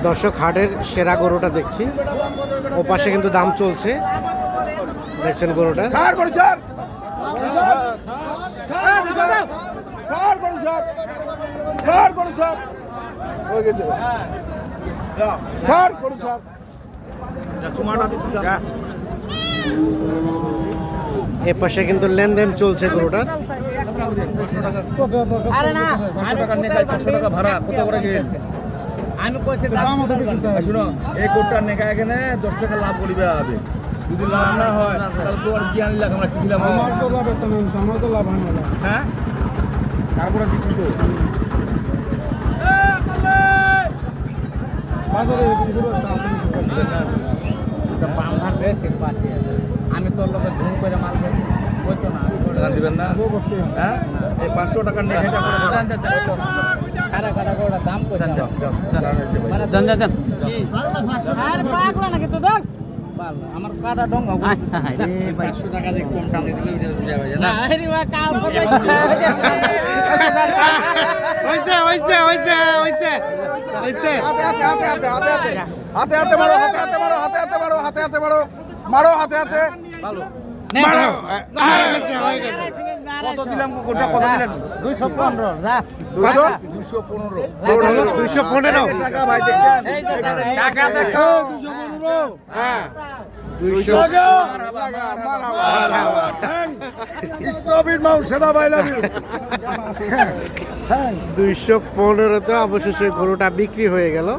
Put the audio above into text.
দর্শক হাটের সেরা গরুটা দেখছি, ও পাশে কিন্তু দাম চলছে, দেখছেন গরুটা। এ পাশে কিন্তু লেনদেন চলছে গরুটার। শুনো এই কোটটা নেকা এখানে 10 টাকা লাভ করিবে হবে, যদি লাভ না হয় তাহলে তো আর কি আনলে আমরা কিছিলাম, আমার তো লাভ হতো না, আমার তো লাভ হয় না। হ্যাঁ তারপরে দিছি তো আমি তোর লোকের ঘুম করে মাল খেয়েছি বলতো না দিবেন না। হ্যাঁ এই 500 টাকার নেকা দাম আমার কাটা ডং 500 টাকা দিয়ে কম দামে দিলে হাতে হাতে মারো, হাতে হাতে মারো, হাতে হাতে মারো, হাতে হাতে মারো, মারো হাতে হাতে ভালো কত দিলাম, কোনটা কত দিলেন? 215 যা 215 টাকা ভাই দেখছেন, টাকা দেখো 215। হ্যাঁ 200 টাকা স্টপ ইট মাউ সেটা ভাই লাভ ইউ। 215 তে অবশেষে গরুটা বিক্রি হয়ে গেল।